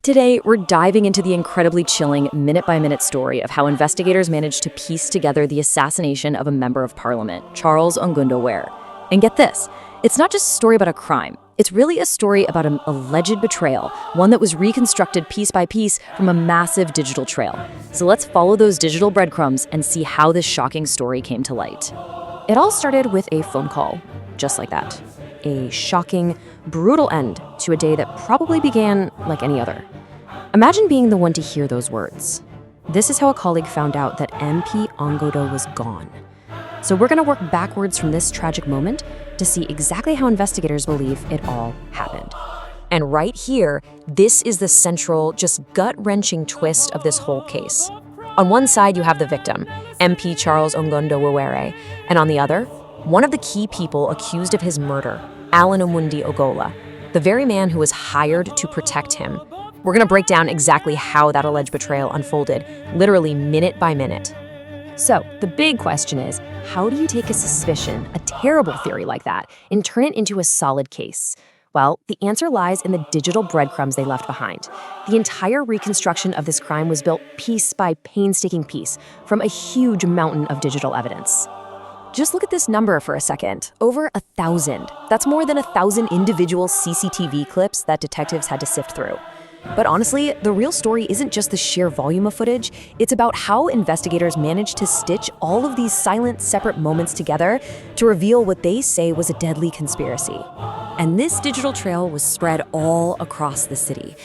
Today, we're diving into the incredibly chilling minute-by-minute story of how investigators managed to piece together the assassination of a member of parliament, Charles Ong'ondo Were. And get this, it's not just a story about a crime. It's really a story about an alleged betrayal, one that was reconstructed piece by piece from a massive digital trail. So let's follow those digital breadcrumbs and see how this shocking story came to light. It all started with a phone call, just like that. A shocking, brutal end to a day that probably began like any other. Imagine being the one to hear those words. This is how a colleague found out that MP Ong'ondo was gone. So we're going to work backwards from this tragic moment to see exactly how investigators believe it all happened. And right here, this is the central, just gut-wrenching twist of this whole case. On one side, you have the victim, MP Charles Ong'ondo Were, and on the other, one of the key people accused of his murder, Omundi Ogola, the very man who was hired to protect him. We're going to break down exactly how that alleged betrayal unfolded, literally minute by minute. So, the big question is, how do you take a suspicion, a terrible theory like that, and turn it into a solid case? Well, the answer lies in the digital breadcrumbs they left behind. The entire reconstruction of this crime was built piece by painstaking piece from a huge mountain of digital evidence. Just look at this number for a second. Over 1,000. That's more than 1,000 individual CCTV clips that detectives had to sift through. But honestly, the real story isn't just the sheer volume of footage. It's about how investigators managed to stitch all of these silent, separate moments together to reveal what they say was a deadly conspiracy. And this digital trail was spread all across the city.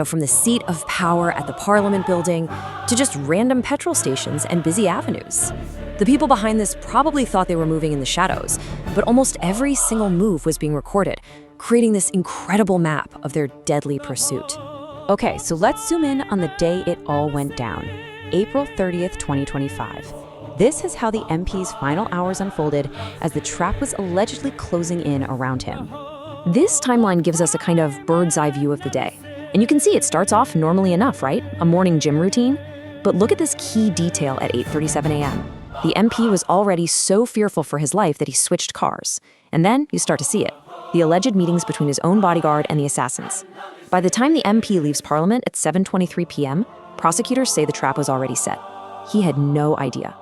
From the seat of power at the Parliament building to just random petrol stations and busy avenues. The people behind this probably thought they were moving in the shadows, but almost every single move was being recorded, creating this incredible map of their deadly pursuit. Okay, so let's zoom in on the day it all went down, April 30th, 2025. This is how the MP's final hours unfolded as the trap was allegedly closing in around him. This timeline gives us a kind of bird's eye view of the day. And you can see it starts off normally enough, right? A morning gym routine. But look at this key detail at 8:37 a.m. The MP was already so fearful for his life that he switched cars. And then you start to see it, the alleged meetings between his own bodyguard and the assassins. By the time the MP leaves Parliament at 7:23 p.m., prosecutors say the trap was already set. He had no idea.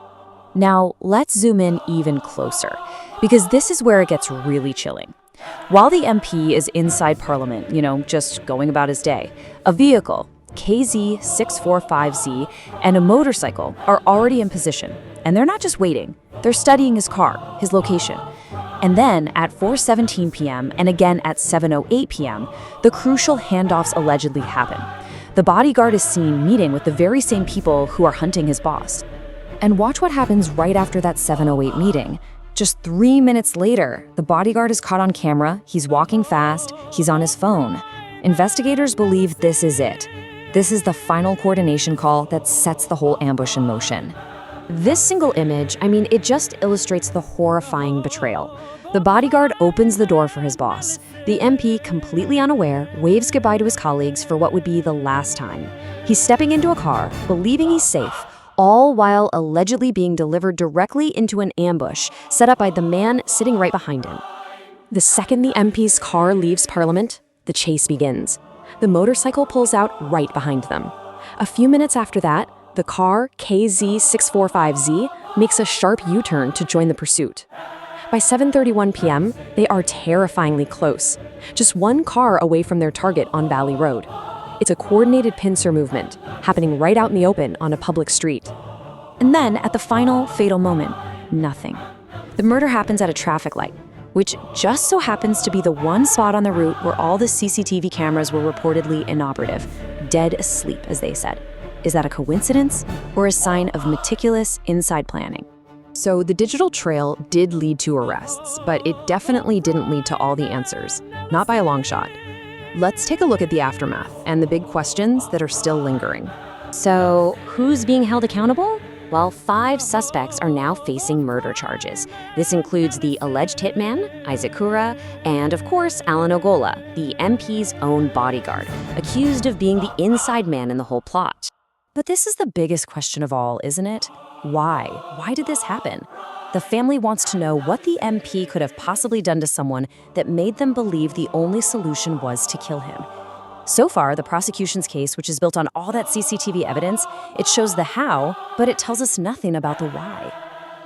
Now, let's zoom in even closer, because this is where it gets really chilling. While the MP is inside Parliament, just going about his day, a vehicle, KZ645Z, and a motorcycle are already in position. And they're not just waiting, they're studying his car, his location. And then at 4:17 p.m. and again at 7:08 p.m., the crucial handoffs allegedly happen. The bodyguard is seen meeting with the very same people who are hunting his boss. And watch what happens right after that 7:08 meeting. Just 3 minutes later, the bodyguard is caught on camera, he's walking fast, he's on his phone. Investigators believe this is it. This is the final coordination call that sets the whole ambush in motion. This single image, it just illustrates the horrifying betrayal. The bodyguard opens the door for his boss. The MP, completely unaware, waves goodbye to his colleagues for what would be the last time. He's stepping into a car, believing he's safe, all while allegedly being delivered directly into an ambush set up by the man sitting right behind him. The second the MP's car leaves Parliament, the chase begins. The motorcycle pulls out right behind them. A few minutes after that, the car, KZ645Z, makes a sharp U-turn to join the pursuit. By 7:31 p.m., they are terrifyingly close, just one car away from their target on Valley Road. It's a coordinated pincer movement, happening right out in the open on a public street. And then, at the final, fatal moment, nothing. The murder happens at a traffic light, which just so happens to be the one spot on the route where all the CCTV cameras were reportedly inoperative, dead asleep, as they said. Is that a coincidence or a sign of meticulous inside planning? So the digital trail did lead to arrests, but it definitely didn't lead to all the answers, not by a long shot. Let's take a look at the aftermath and the big questions that are still lingering. So who's being held accountable? Well, 5 suspects are now facing murder charges. This includes the alleged hitman, Isaac Kura, and of course, Alan Ogola, the MP's own bodyguard, accused of being the inside man in the whole plot. But this is the biggest question of all, isn't it? Why? Why did this happen? The family wants to know what the MP could have possibly done to someone that made them believe the only solution was to kill him. So far, the prosecution's case, which is built on all that CCTV evidence, it shows the how, but it tells us nothing about the why.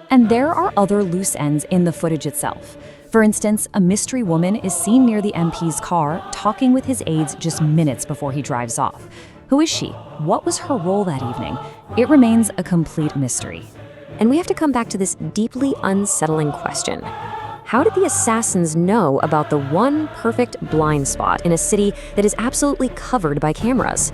And there are other loose ends in the footage itself. For instance, a mystery woman is seen near the MP's car talking with his aides just minutes before he drives off. Who is she? What was her role that evening? It remains a complete mystery. And we have to come back to this deeply unsettling question. How did the assassins know about the one perfect blind spot in a city that is absolutely covered by cameras?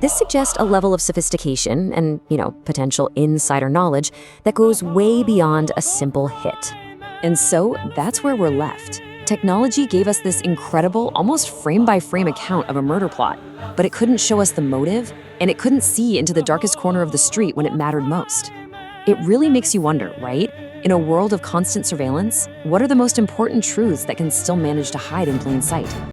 This suggests a level of sophistication and, potential insider knowledge that goes way beyond a simple hit. And so that's where we're left. Technology gave us this incredible, almost frame-by-frame account of a murder plot, but it couldn't show us the motive, and it couldn't see into the darkest corner of the street when it mattered most. It really makes you wonder, right? In a world of constant surveillance, what are the most important truths that can still manage to hide in plain sight?